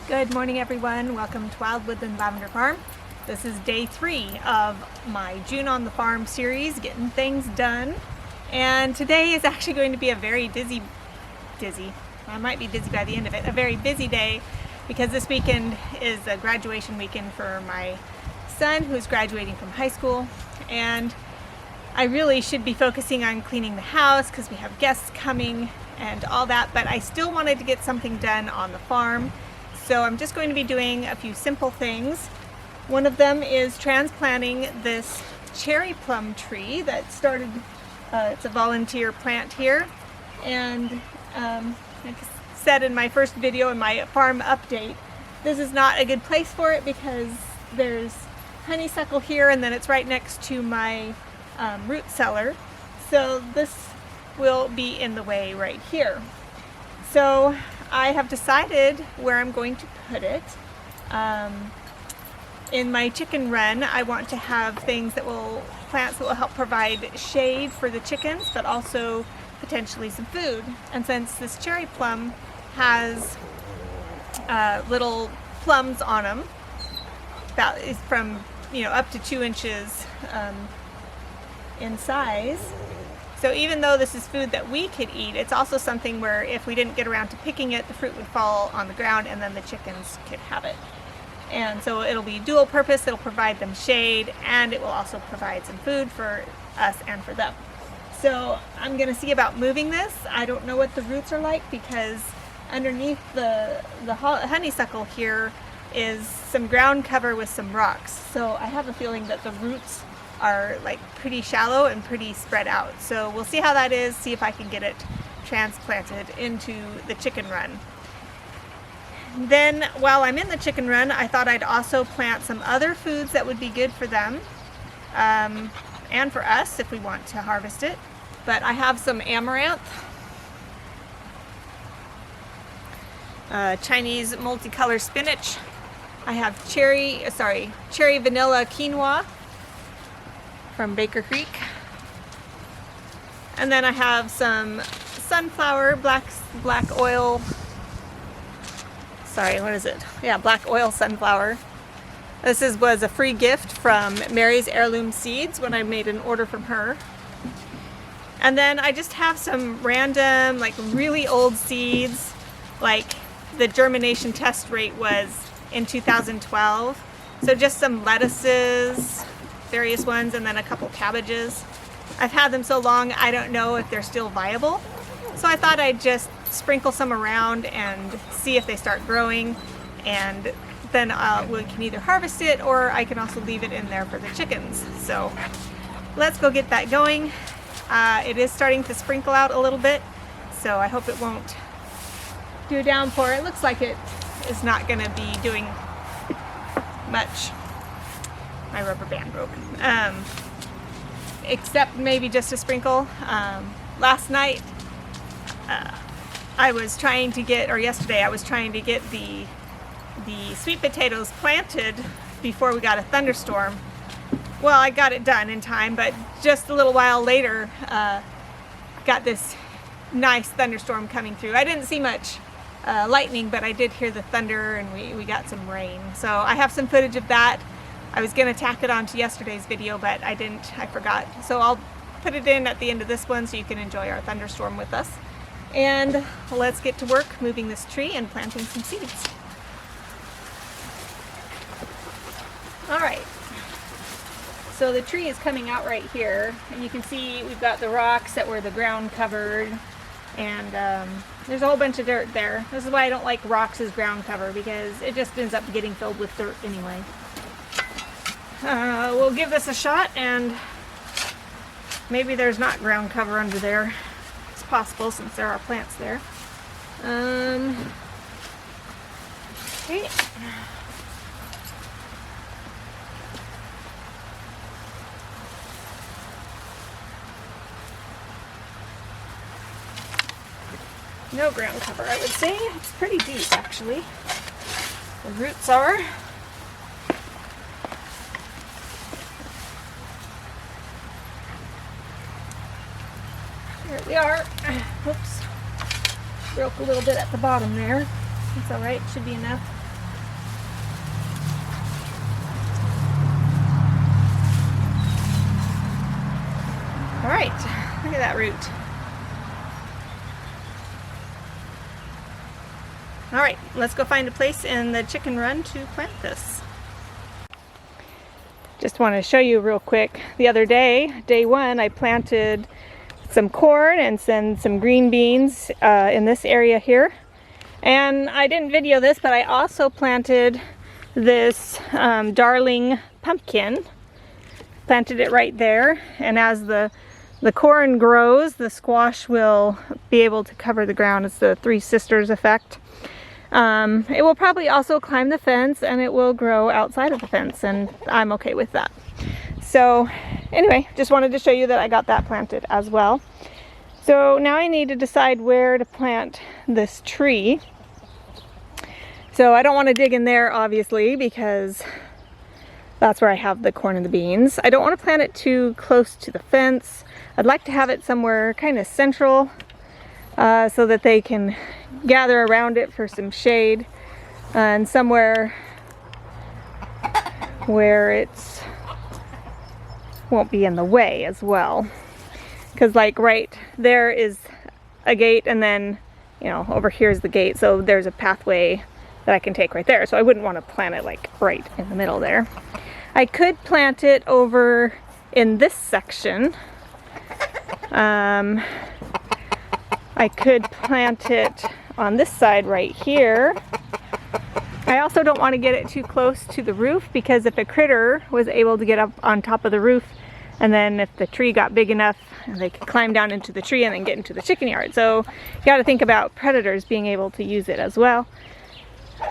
Good morning, everyone. Welcome to Wild Woodland Lavender Farm. This is day 3 of my June on the Farm series, getting things done. And today is actually going to be a very I might be dizzy by the end of it, a very busy day, because this weekend is a graduation weekend for my son who's graduating from high school. And I really should be focusing on cleaning the house because we have guests coming and all that, but I still wanted to get something done on the farm. So I'm just going to be doing a few simple things. One of them is transplanting this cherry plum tree that started, it's a volunteer plant here. And like I said in my first video in my farm update, this is not a good place for it because there's honeysuckle here and then it's right next to my root cellar. So this will be in the way right here. So I have decided where I'm going to put it. In my chicken run, I want to have plants that will help provide shade for the chickens, but also potentially some food. And since this cherry plum has little plums on them, that is from up to 2 inches in size. So even though this is food that we could eat, it's also something where if we didn't get around to picking it, the fruit would fall on the ground and then the chickens could have it. And so it'll be dual purpose, it'll provide them shade, and it will also provide some food for us and for them. So I'm gonna see about moving this. I don't know what the roots are like because underneath the honeysuckle here is some ground cover with some rocks. So I have a feeling that the roots are like pretty shallow and pretty spread out. So we'll see how that is, see if I can get it transplanted into the chicken run. Then while I'm in the chicken run, I thought I'd also plant some other foods that would be good for them and for us if we want to harvest it. But I have some amaranth, Chinese multicolor spinach. I have cherry vanilla quinoa from Baker Creek. And then I have some sunflower, black oil sunflower. This was a free gift from Mary's Heirloom Seeds when I made an order from her. And then I just have some random, like really old seeds, like the germination test rate was in 2012. So just some lettuces, various ones, and then a couple cabbages. I've had them so long I don't know if they're still viable. So I thought I'd just sprinkle some around and see if they start growing, and then we can either harvest it or I can also leave it in there for the chickens. So let's go get that going. It is starting to sprinkle out a little bit, so I hope it won't do a downpour. It looks like it is not going to be doing much. My rubber band broke. Except maybe just a sprinkle. Last night I was trying to get, or yesterday I was trying to get the sweet potatoes planted before we got a thunderstorm. Well, I got it done in time, but just a little while later got this nice thunderstorm coming through. I didn't see much lightning, but I did hear the thunder and we got some rain. So I have some footage of that. I was going to tack it onto yesterday's video, but I forgot. So I'll put it in at the end of this one so you can enjoy our thunderstorm with us. And let's get to work moving this tree and planting some seeds. All right. So the tree is coming out right here, and you can see we've got the rocks that were the ground covered, and there's a whole bunch of dirt there. This is why I don't like rocks as ground cover, because it just ends up getting filled with dirt anyway. We'll give this a shot, and maybe there's not ground cover under there. It's possible since there are plants there. Okay. No ground cover, I would say. It's pretty deep, actually. The roots are. There we are. Whoops. Broke a little bit at the bottom there. It's alright, should be enough. All right, look at that root. All right, let's go find a place in the chicken run to plant this. Just want to show you real quick. The other day, day one, I planted some corn and some green beans in this area here. And I didn't video this, but I also planted this darling pumpkin. Planted it right there, and as the corn grows, the squash will be able to cover the ground. It's the Three Sisters effect. It will probably also climb the fence, and it will grow outside of the fence, and I'm okay with that. So anyway, just wanted to show you that I got that planted as well. So now I need to decide where to plant this tree. So I don't want to dig in there, obviously, because that's where I have the corn and the beans. I don't want to plant it too close to the fence. I'd like to have it somewhere kind of central so that they can gather around it for some shade, and somewhere where it's won't be in the way as well. Because like right there is a gate, and then, you know, over here is the gate, so there's a pathway that I can take right there. So I wouldn't want to plant it like right in the middle there. I could plant it over in this section. I could plant it on this side right here. I also don't want to get it too close to the roof, because if a critter was able to get up on top of the roof, and then if the tree got big enough, they could climb down into the tree and then get into the chicken yard. So you got to think about predators being able to use it as well.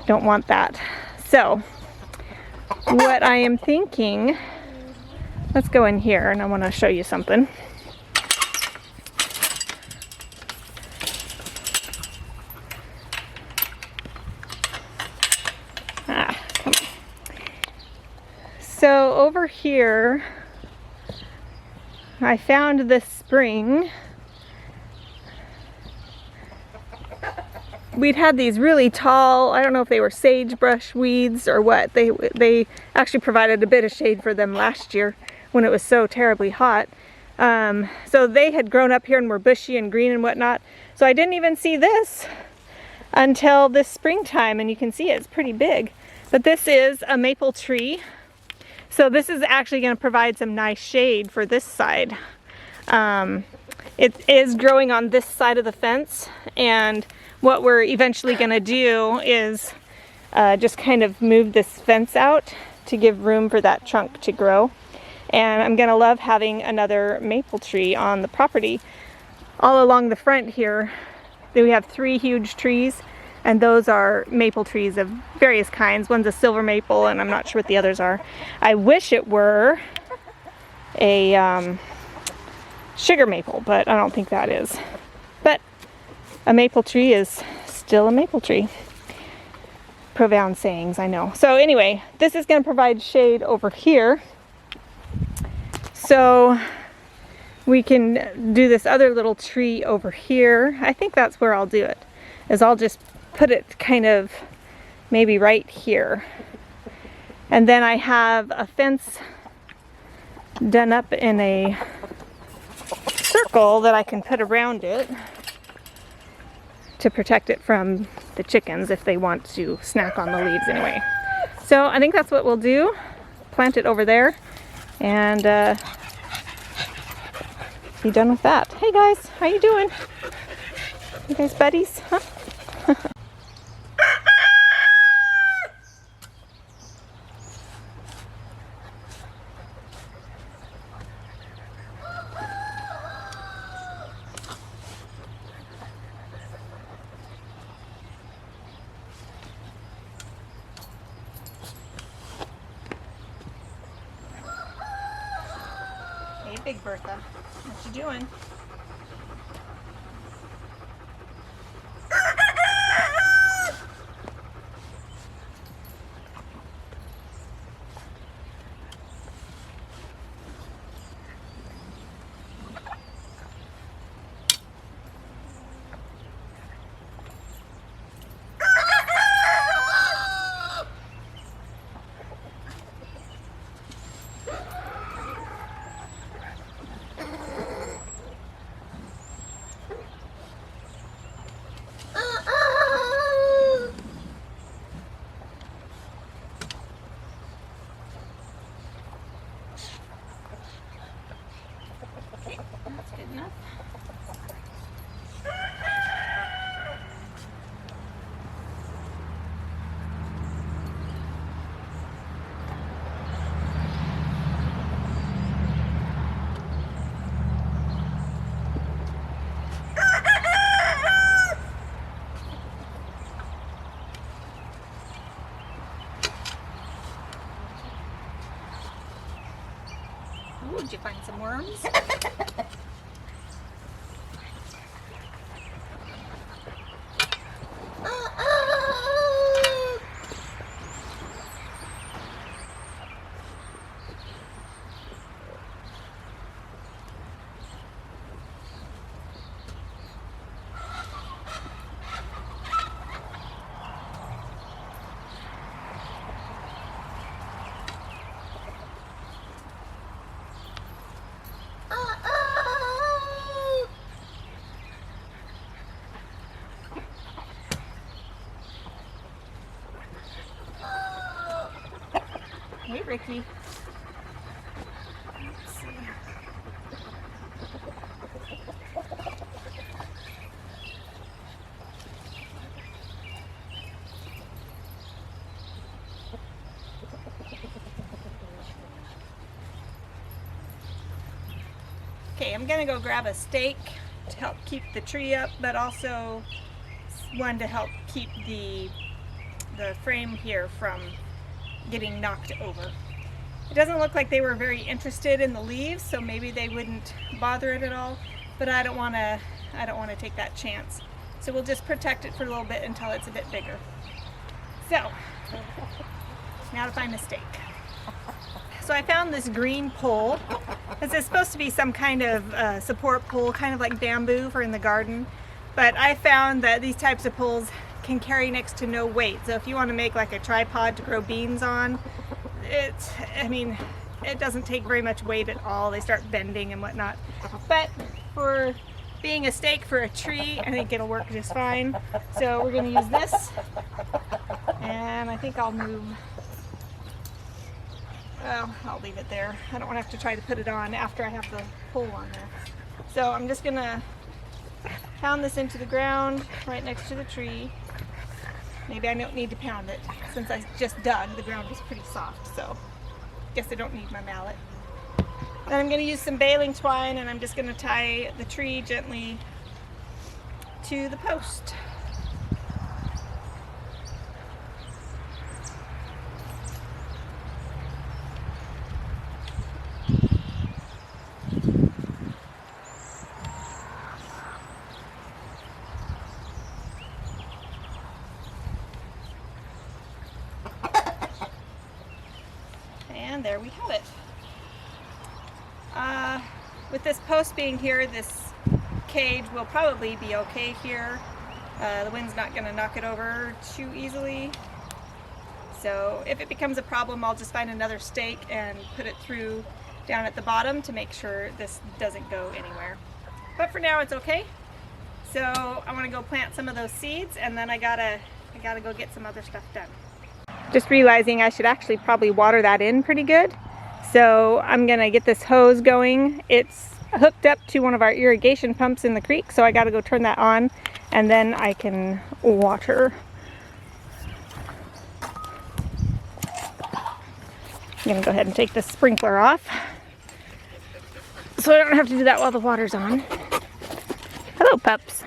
Don't want that. So what I am thinking, let's go in here and I want to show you something. Come on. So over here, I found this spring. We'd had these really tall, I don't know if they were sagebrush weeds or what. They actually provided a bit of shade for them last year when it was so terribly hot. So they had grown up here and were bushy and green and whatnot. So I didn't even see this until this springtime, and you can see it's pretty big. But this is a maple tree. So this is actually going to provide some nice shade for this side. It is growing on this side of the fence, and what we're eventually going to do is just kind of move this fence out to give room for that trunk to grow. And I'm going to love having another maple tree on the property. All along the front here, we have 3 huge trees, and those are maple trees of various kinds. One's a silver maple, and I'm not sure what the others are. I wish it were a sugar maple, but I don't think that is. But a maple tree is still a maple tree. Profound sayings, I know. So anyway, this is going to provide shade over here. So we can do this other little tree over here. I think that's where I'll do it, is I'll just put it kind of maybe right here. And then I have a fence done up in a circle that I can put around it to protect it from the chickens if they want to snack on the leaves anyway. So I think that's what we'll do. Plant it over there and be done with that. Hey guys, how you doing? You guys buddies? Huh? Hey, Big Bertha, what you doing? Did you find some worms? Hey, Ricky. Let's see. Okay, I'm gonna go grab a stake to help keep the tree up, but also one to help keep the frame here from getting knocked over. It doesn't look like they were very interested in the leaves, so maybe they wouldn't bother it at all, but I don't want to take that chance. So we'll just protect it for a little bit until it's a bit bigger. So, now to find the stake. So I found this green pole. This is supposed to be some kind of support pole, kind of like bamboo for in the garden, but I found that these types of poles can carry next to no weight. So if you want to make like a tripod to grow beans on, it doesn't take very much weight at all. They start bending and whatnot. But for being a stake for a tree, I think it'll work just fine. So we're going to use this, and I think I'll move. Well, I'll leave it there. I don't want to have to try to put it on after I have the pole on there. So I'm just going to pound this into the ground right next to the tree. Maybe I don't need to pound it since I just dug. The ground was pretty soft, so I guess I don't need my mallet. Then I'm going to use some baling twine, and I'm just going to tie the tree gently to the post. And there we have it. With this post being here, this cage will probably be okay here. The wind's not going to knock it over too easily. So if it becomes a problem, I'll just find another stake and put it through down at the bottom to make sure this doesn't go anywhere. But for now, it's okay. So I want to go plant some of those seeds, and then I gotta go get some other stuff done. Just realizing I should actually probably water that in pretty good. So I'm gonna get this hose going. It's hooked up to one of our irrigation pumps in the creek, so I gotta go turn that on, and then I can water. I'm gonna go ahead and take the sprinkler off so I don't have to do that while the water's on. Hello, pups.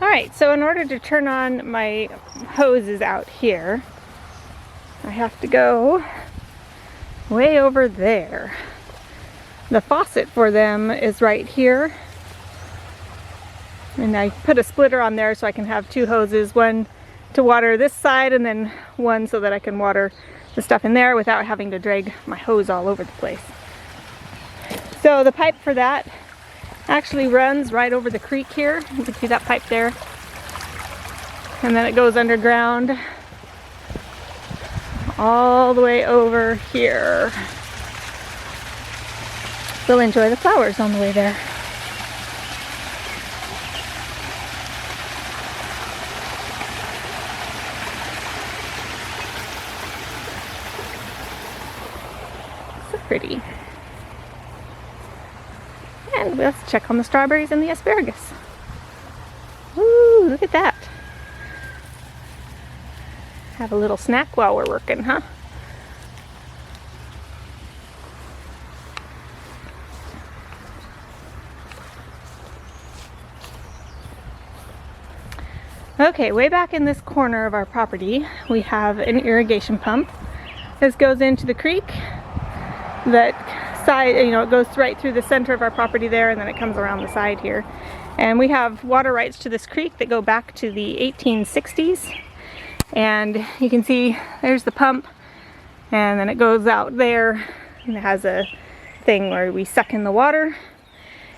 Alright, so in order to turn on my hoses out here, I have to go way over there. The faucet for them is right here. And I put a splitter on there so I can have two hoses, one to water this side and then one so that I can water the stuff in there without having to drag my hose all over the place. So the pipe for that actually runs right over the creek here. You can see that pipe there. And then it goes underground all the way over here. We'll enjoy the flowers on the way there. So pretty. And let's check on the strawberries and the asparagus. Ooh, look at that. Have a little snack while we're working, huh? Okay, way back in this corner of our property, we have an irrigation pump. This goes into the creek. That side, you know, it goes right through the center of our property there, and then it comes around the side here. And we have water rights to this creek that go back to the 1860s. And you can see there's the pump, and then it goes out there, and it has a thing where we suck in the water.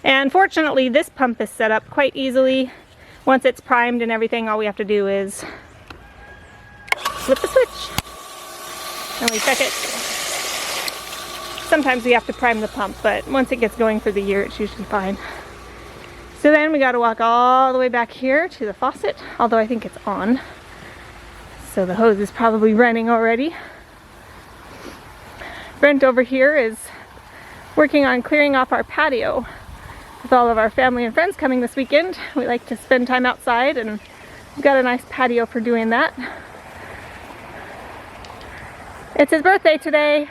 And fortunately, this pump is set up quite easily. Once it's primed and everything, all we have to do is flip the switch and we check it. Sometimes we have to prime the pump, but once it gets going for the year, it's usually fine. So then we got to walk all the way back here to the faucet, although I think it's on. So the hose is probably running already. Brent over here is working on clearing off our patio. With all of our family and friends coming this weekend, we like to spend time outside, and we've got a nice patio for doing that. It's his birthday today.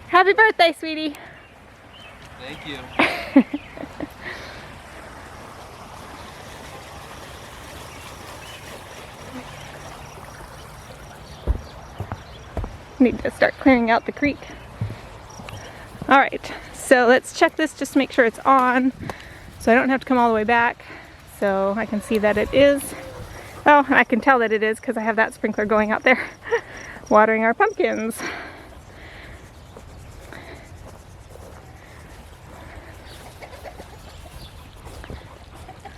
Happy birthday, sweetie. Thank you. Need to start clearing out the creek. All right, so let's check this just to make sure it's on, so I don't have to come all the way back. So I can see that it is. Oh, I can tell that it is because I have that sprinkler going out there watering our pumpkins.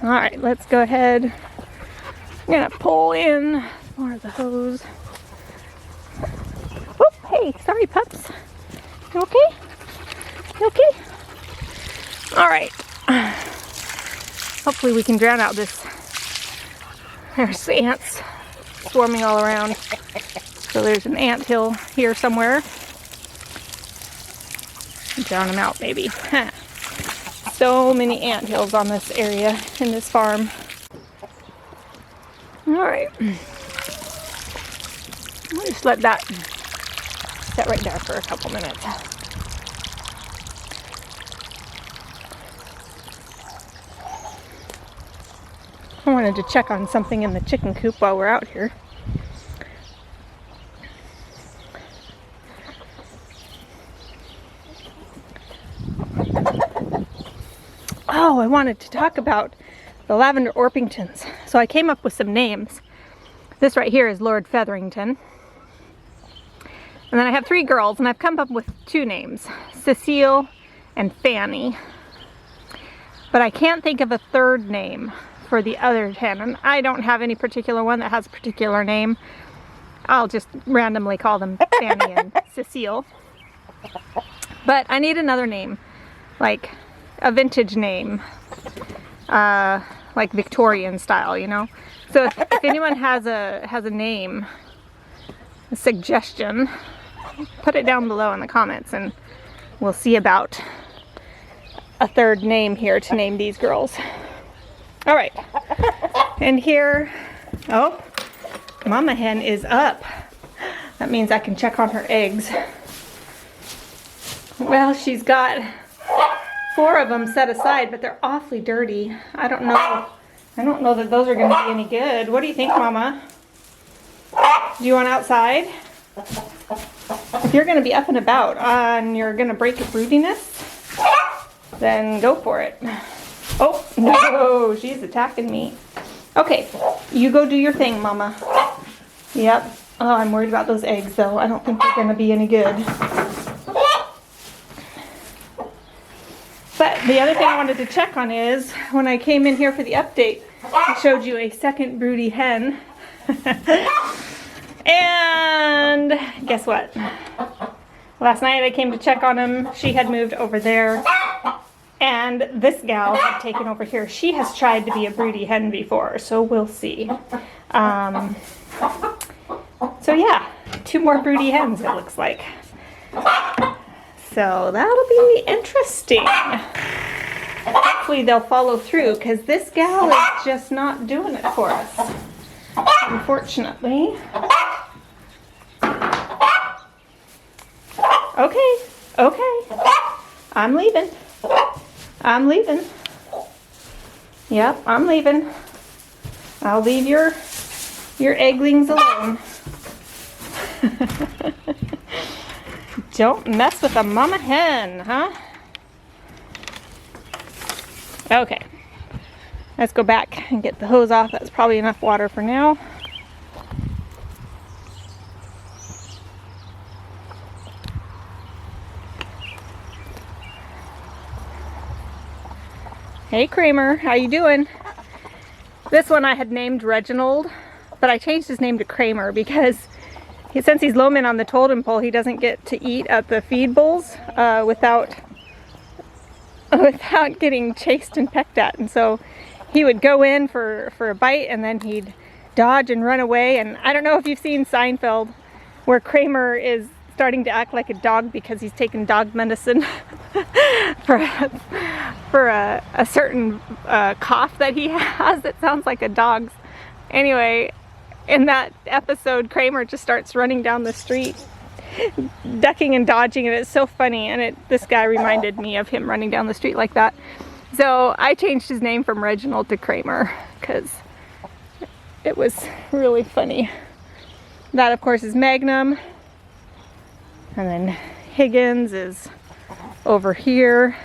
All right, let's go ahead. I'm gonna pull in more of the hose. Oh, hey, sorry pups. You okay? You okay? All right. Hopefully we can drown out this. There's ants swarming all around. So there's an ant hill here somewhere. Drown them out maybe. So many ant hills on this area in this farm. All right. I'll just let that sit right there for a couple minutes. I wanted to check on something in the chicken coop while we're out here. Oh, I wanted to talk about the lavender Orpingtons. So I came up with some names. This right here is Lord Featherington. And then I have 3 girls, and I've come up with 2 names, Cecile and Fanny. But I can't think of a third name for the other 10, and I don't have any particular one that has a particular name. I'll just randomly call them Fanny and Cecile. But I need another name, like a vintage name, like Victorian style, you know. So if anyone has a name, a suggestion, put it down below in the comments, and we'll see about a third name here to name these girls. All right, and here, oh, Mama Hen is up. That means I can check on her eggs. Well, she's got 4 of them set aside, but they're awfully dirty. I don't know that those are going to be any good. What do you think, Mama? Do you want outside? If you're going to be up and about and you're going to break your broodiness, then go for it. Oh, no, she's attacking me. Okay, you go do your thing, Mama. Yep. Oh, I'm worried about those eggs, though. I don't think they're going to be any good. But the other thing I wanted to check on is, when I came in here for the update, I showed you a second broody hen. And guess what? Last night I came to check on him. She had moved over there. And this gal had taken over here. She has tried to be a broody hen before, so we'll see. So yeah, 2 more broody hens it looks like. So that'll be interesting. Hopefully they'll follow through, because this gal is just not doing it for us, unfortunately. Okay, okay. I'm leaving. I'm leaving. Yep, I'm leaving. I'll leave your egglings alone. Don't mess with a mama hen, huh? Okay. Let's go back and get the hose off. That's probably enough water for now. Hey Kramer, how you doing? This one I had named Reginald, but I changed his name to Kramer because since he's low man on the totem pole, he doesn't get to eat at the feed bowls without getting chased and pecked at. And so he would go in for a bite and then he'd dodge and run away. And I don't know if you've seen Seinfeld, where Kramer is starting to act like a dog because he's taken dog medicine for a certain cough that he has that sounds like a dog's. Anyway, in that episode, Kramer just starts running down the street, ducking and dodging, and it's so funny. And this guy reminded me of him running down the street like that. So I changed his name from Reginald to Kramer because it was really funny. That, of course, is Magnum. And then Higgins is over here.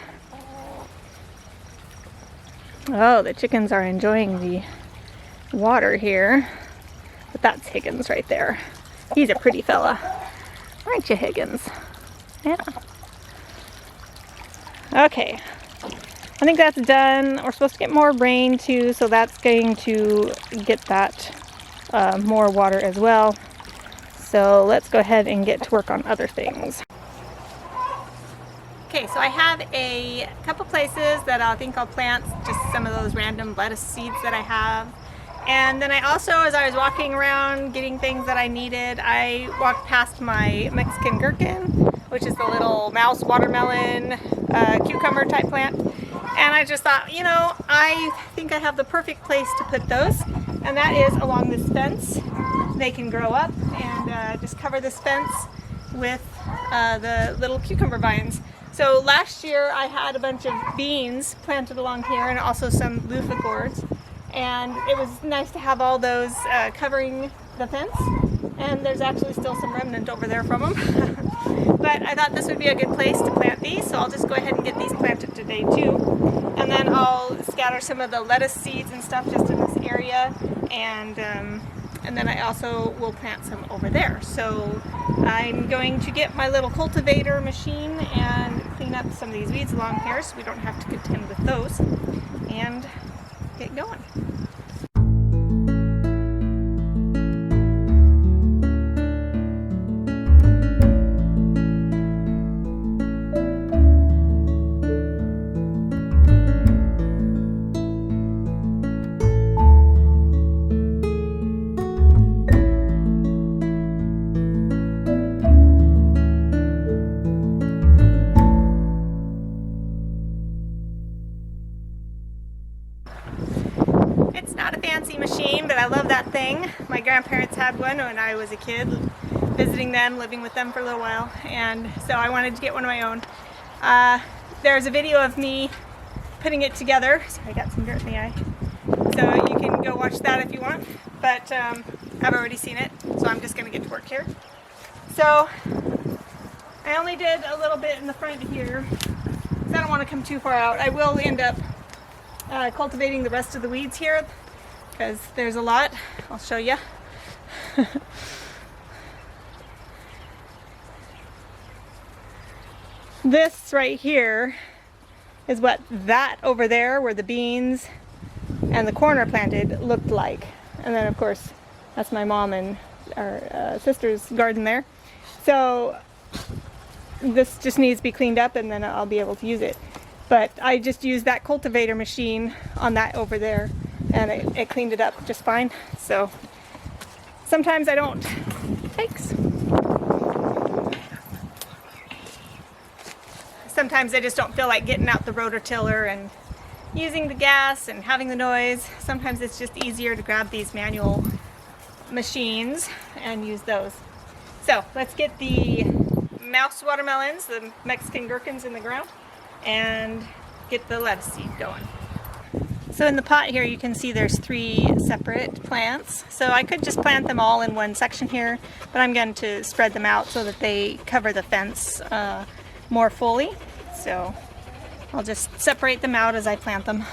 Oh, the chickens are enjoying the water here. But that's Higgins right there. He's a pretty fella. Aren't you, Higgins? Yeah. Okay. I think that's done. We're supposed to get more rain too, so that's going to get that more water as well. So let's go ahead and get to work on other things. Okay, so I have a couple places that I think I'll plant just some of those random lettuce seeds that I have. And then I also, as I was walking around getting things that I needed, I walked past my Mexican Gherkin, which is the little mouse watermelon cucumber type plant. And I just thought, you know, I think I have the perfect place to put those. And that is along this fence. They can grow up and just cover this fence with the little cucumber vines. So last year I had a bunch of beans planted along here and also some loofah gourds. And it was nice to have all those covering the fence. And there's actually still some remnant over there from them. But I thought this would be a good place to plant these, so I'll just go ahead and get these planted today too. And then I'll scatter some of the lettuce seeds and stuff just in this area. And then I also will plant some over there. So I'm going to get my little cultivator machine and clean up some of these weeds along here so we don't have to contend with those. And get going. It's not a fancy machine, but I love that thing. My grandparents had one when I was a kid, visiting them, living with them for a little while, and so I wanted to get one of my own. There's a video of me putting it together. Sorry, I got some dirt in the eye. So you can go watch that if you want, but I've already seen it, so I'm just going to get to work here. So I only did a little bit in the front here, because I don't want to come too far out. I will end up cultivating the rest of the weeds here because there's a lot. I'll show you. This right here is what that over there where the beans and the corn are planted looked like. And then of course that's my mom and our sister's garden there. So this just needs to be cleaned up and then I'll be able to use it. But I just used that cultivator machine on that over there and it cleaned it up just fine. So sometimes I don't. Thanks. Sometimes I just don't feel like getting out the rototiller and using the gas and having the noise. Sometimes it's just easier to grab these manual machines and use those. So let's get the mouse watermelons, the Mexican Gherkins in the ground, and get the lettuce seed going. So in the pot here you can see there's 3 separate plants. So I could just plant them all in one section here, but I'm going to spread them out so that they cover the fence more fully. So I'll just separate them out as I plant them.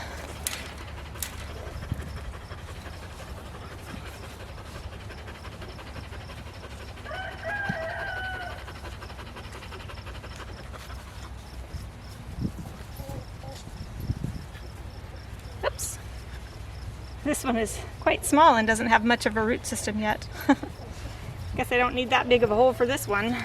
Oops. This one is quite small and doesn't have much of a root system yet. Guess I don't need that big of a hole for this one.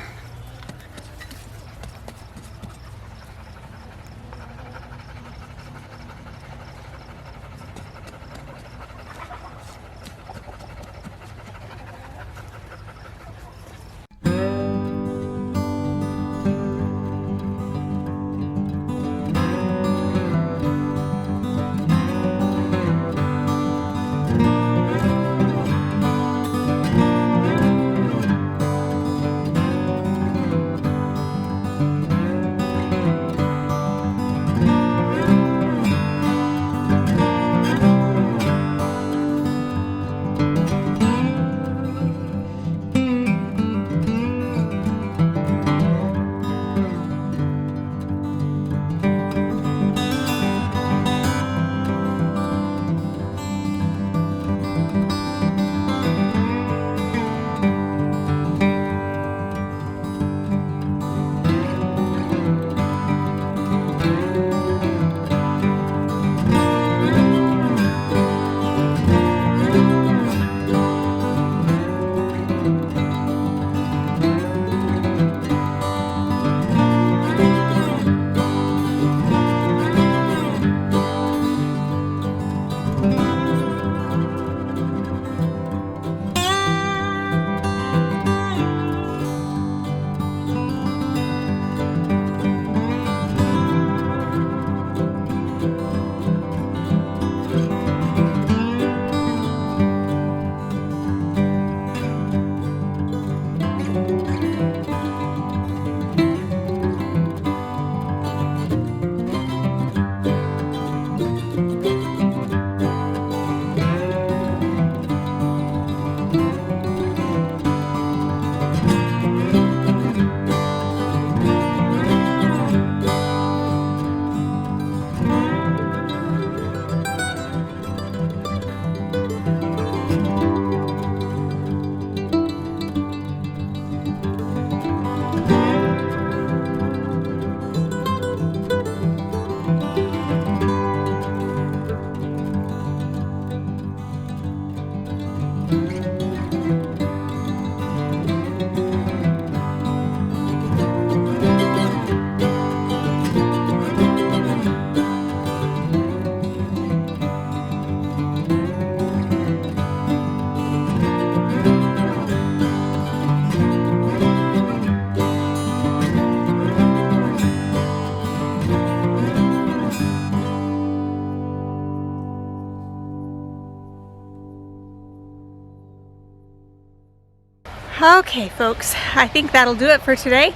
Okay folks, I think that'll do it for today.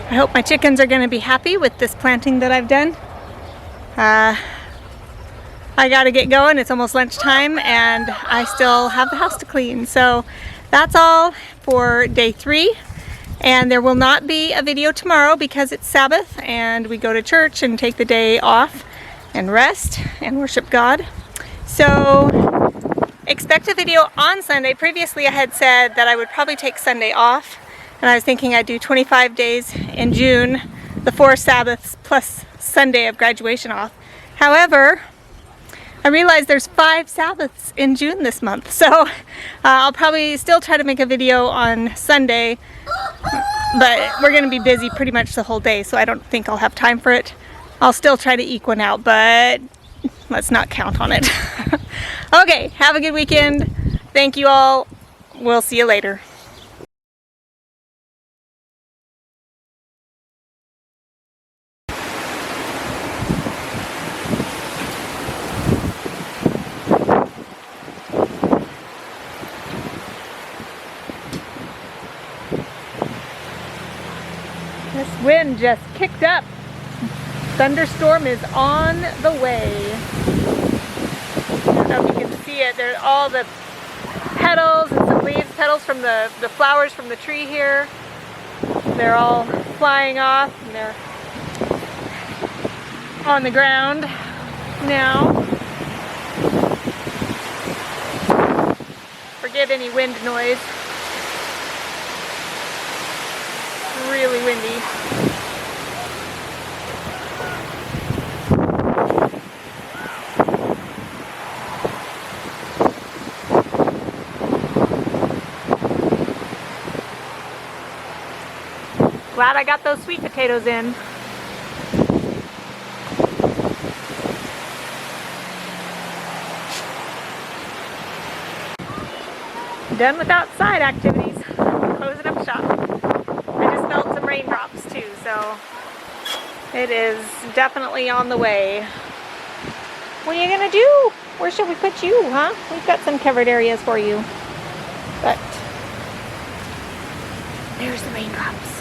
I hope my chickens are going to be happy with this planting that I've done. I gotta get going, it's almost lunchtime and I still have the house to clean. So that's all for day 3, and there will not be a video tomorrow because it's Sabbath and we go to church and take the day off and rest and worship God. So expect a video on Sunday. Previously I had said that I would probably take Sunday off, and I was thinking I'd do 25 days in June, the 4 Sabbaths plus Sunday of graduation off. However, I realized there's 5 Sabbaths in June this month, so I'll probably still try to make a video on Sunday, but we're going to be busy pretty much the whole day, so I don't think I'll have time for it. I'll still try to eke one out, but let's not count on it. Okay, have a good weekend. Thank you all. We'll see you later. This wind just kicked up. Thunderstorm is on the way. don't know if you can see it. There's all the petals and some leaves, petals from the flowers from the tree here. They're all flying off and they're on the ground now. Forgive any wind noise. Really windy. Glad I got those sweet potatoes in. Done with outside activities. Closing up shop. I just felt some raindrops too, so it is definitely on the way. What are you gonna do? Where should we put you, huh? We've got some covered areas for you. But there's the raindrops.